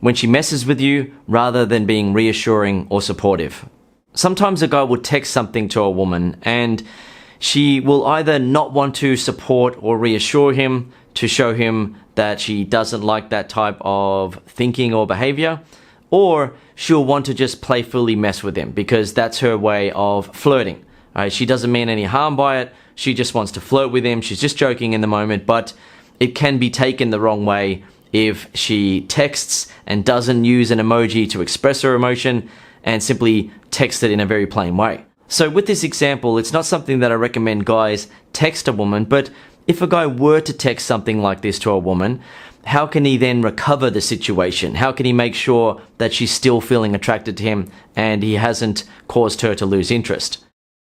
when she messes with you rather than being reassuring or supportive. Sometimes a guy will text something to a woman and she will either not want to support or reassure him to show him that she doesn't like that type of thinking or behavior, or she'll want to just playfully mess with him because that's her way of flirting. Right? She doesn't mean any harm by it. She just wants to flirt with him. She's just joking in the moment, but it can be taken the wrong way if she texts and doesn't use an emoji to express her emotion and simply text it in a very plain way. So with this example, it's not something that I recommend guys text a woman, but if a guy were to text something like this to a woman, how can he then recover the situation? How can he make sure that she's still feeling attracted to him and he hasn't caused her to lose interest?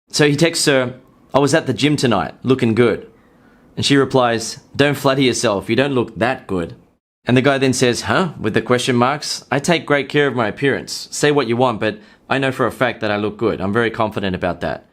So he texts her, "I was at the gym tonight, looking good." And she replies, "Don't flatter yourself, you don't look that good." And the guy then says, "Huh?" with the question marks. "I take great care of my appearance. Say what you want, but I know for a fact that I look good. I'm very confident about that."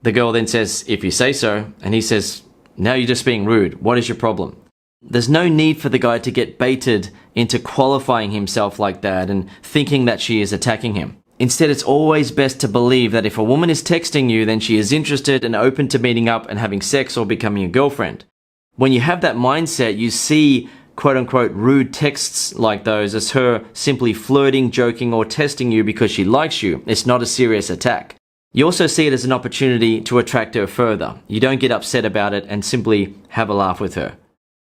The girl then says, "If you say so." And he says, "Now you're just being rude. What is your problem?" There's no need for the guy to get baited into qualifying himself like that and thinking that she is attacking him. Instead, it's always best to believe that if a woman is texting you, then she is interested and open to meeting up and having sex or becoming a girlfriend. When you have that mindset, you see quote-unquote rude texts like those as her simply flirting, joking, or testing you because she likes you. It's not a serious attack. You also see it as an opportunity to attract her further. You don't get upset about it and simply have a laugh with her.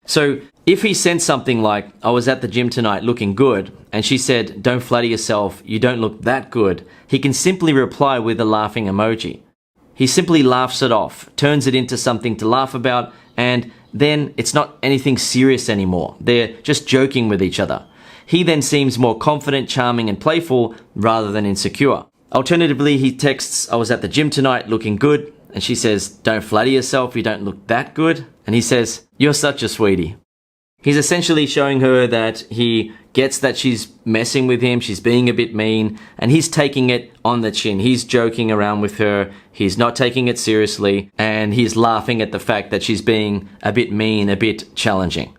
So if he sent something like, "I was at the gym tonight looking good," and she said, "Don't flatter yourself, you don't look that good," he can simply reply with a laughing emoji. He simply laughs it off, turns it into something to laugh about, and then it's not anything serious anymore. They're just joking with each other. He then seems more confident, charming, and playful rather than insecure. Alternatively, he texts, "I was at the gym tonight looking good," and she says, "Don't flatter yourself, you don't look that good," and he says, "You're such a sweetie." He's essentially showing her that he gets that she's messing with him, she's being a bit mean, and he's taking it on the chin. He's joking around with her, he's not taking it seriously, and he's laughing at the fact that she's being a bit mean, a bit challenging.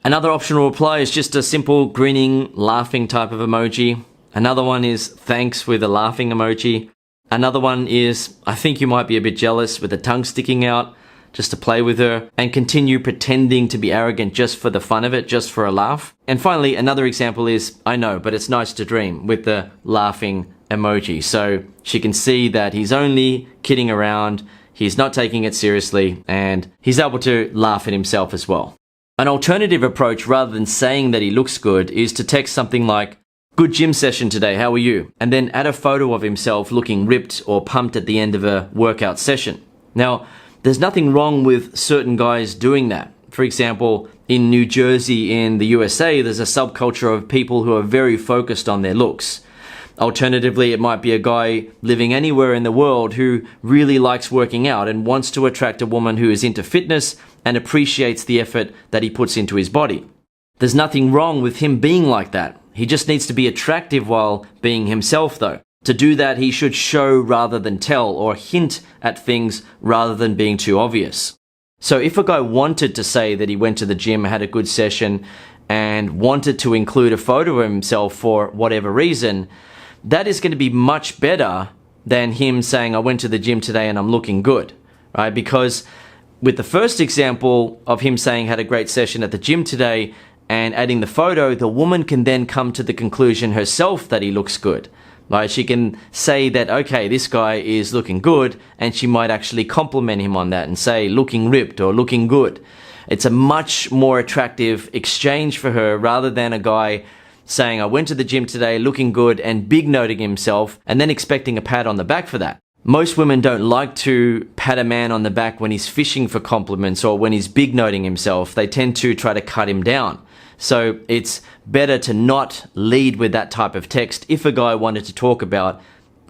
Another optional reply is just a simple grinning, laughing type of emoji. Another one is thanks with a laughing emoji. Another one is, "I think you might be a bit jealous," with the tongue sticking out, just to play with her and continue pretending to be arrogant just for the fun of it, just for a laugh. And finally, another example is, "I know, but it's nice to dream," with the laughing emoji. So she can see that he's only kidding around, he's not taking it seriously, and he's able to laugh at himself as well. An alternative approach, rather than saying that he looks good, is to text something like, "Good gym session today, how are you?" and then add a photo of himself looking ripped or pumped at the end of a workout session. Now, there's nothing wrong with certain guys doing that. For example, in New Jersey in the USA, there's a subculture of people who are very focused on their looks. Alternatively, it might be a guy living anywhere in the world who really likes working out and wants to attract a woman who is into fitness and appreciates the effort that he puts into his body. There's nothing wrong with him being like that. He just needs to be attractive while being himself though. To do that, he should show rather than tell, or hint at things rather than being too obvious. So if a guy wanted to say that he went to the gym, had a good session, and wanted to include a photo of himself for whatever reason, that is going to be much better than him saying, "I went to the gym today and I'm looking good," right? Because with the first example of him saying had a great session at the gym today and adding the photo, the woman can then come to the conclusion herself that he looks good. Right? She can say that, okay, this guy is looking good, and she might actually compliment him on that and say looking ripped or looking good. It's a much more attractive exchange for her rather than a guy saying, "I went to the gym today looking good," and big noting himself and then expecting a pat on the back for that. Most women don't like to pat a man on the back when he's fishing for compliments or when he's big noting himself. They tend to try to cut him down. So it's better to not lead with that type of text if a guy wanted to talk about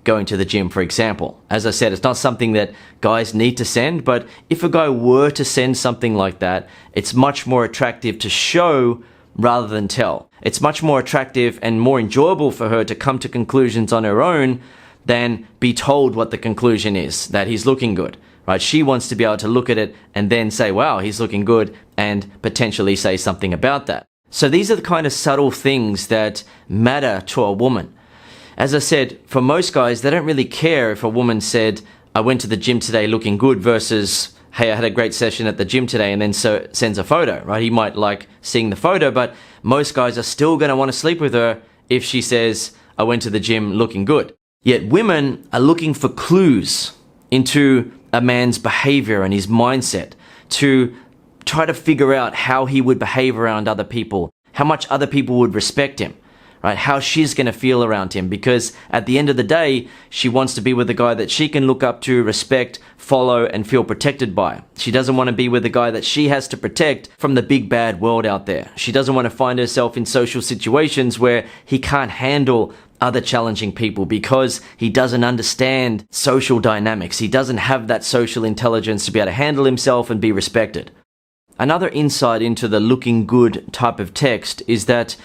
going to the gym, for example. As I said, it's not something that guys need to send, but if a guy were to send something like that, it's much more attractive to show rather than tell. It's much more attractive and more enjoyable for her to come to conclusions on her own than be told what the conclusion is, that he's looking good. Right? She wants to be able to look at it and then say, "Wow, he's looking good," and potentially say something about that. So these are the kind of subtle things that matter to a woman. As I said, for most guys, they don't really care if a woman said, I went to the gym today looking good versus, hey, I had a great session at the gym today, and then sends a photo, right? He might like seeing the photo, but most guys are still going to want to sleep with her if she says, I went to the gym looking good. Yet women are looking for clues into a man's behavior and his mindset to try to figure out how he would behave around other people, how much other people would respect him, right? How she's going to feel around him, because at the end of the day, she wants to be with a guy that she can look up to, respect, follow, and feel protected by. She doesn't want to be with a guy that she has to protect from the big bad world out there. She doesn't want to find herself in social situations where he can't handle other challenging people because he doesn't understand social dynamics. He doesn't have that social intelligence to be able to handle himself and be respected. Another insight into the looking good type of text is that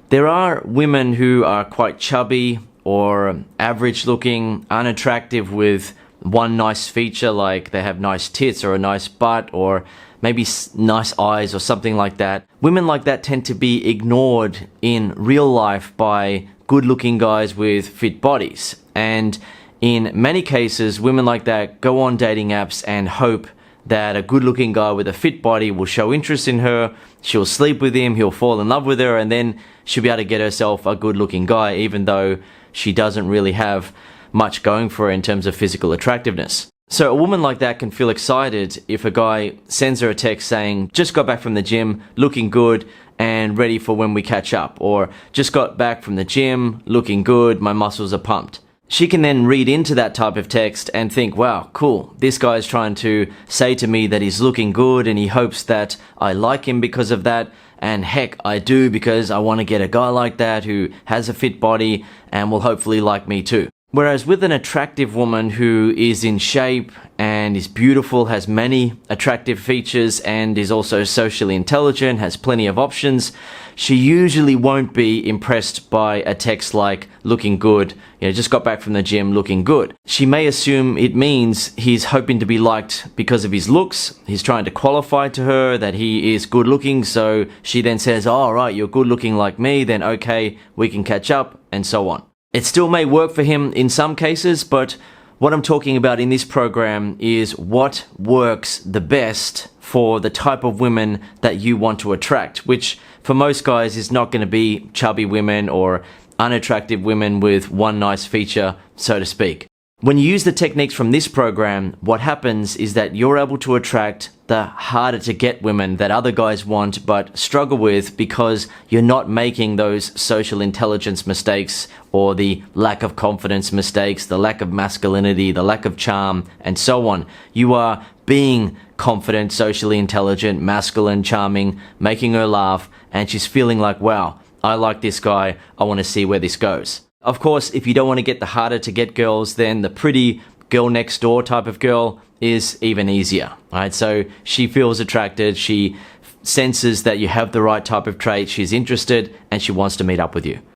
there are women who are quite chubby or average looking, unattractive with one nice feature, like they have nice tits or a nice butt or maybe nice eyes or something like that. Women like that tend to be ignored in real life by good looking guys with fit bodies. And in many cases, women like that go on dating apps and hope that a good-looking guy with a fit body will show interest in her, she'll sleep with him, he'll fall in love with her, and then she'll be able to get herself a good-looking guy, even though she doesn't really have much going for her in terms of physical attractiveness. So a woman like that can feel excited if a guy sends her a text saying, just got back from the gym, looking good, and ready for when we catch up, or just got back from the gym, looking good, my muscles are pumped. She can then read into that type of text and think, wow, cool, this guy's trying to say to me that he's looking good and he hopes that I like him because of that. And heck, I do, because I want to get a guy like that who has a fit body and will hopefully like me too. Whereas with an attractive woman who is in shape and is beautiful, has many attractive features, and is also socially intelligent, has plenty of options, she usually won't be impressed by a text like looking good, just got back from the gym looking good. She may assume it means he's hoping to be liked because of his looks. He's trying to qualify to her that he is good looking, so she then says, oh, right, you're good looking like me, then okay, we can catch up, and so on. It still may work for him in some cases, but what I'm talking about in this program is what works the best for the type of women that you want to attract, which for most guys is not going to be chubby women or unattractive women with one nice feature, so to speak. When you use the techniques from this program, what happens is that you're able to attract the harder to get women that other guys want but struggle with because you're not making those social intelligence mistakes or the lack of confidence mistakes, the lack of masculinity, the lack of charm, and so on. You are being confident, socially intelligent, masculine, charming, making her laugh, and she's feeling like, wow, I like this guy, I want to see where this goes. Of course, if you don't want to get the harder to get girls, then the pretty girl next door type of girl is even easier, right? So she feels attracted, she senses that you have the right type of trait, she's interested, and she wants to meet up with you.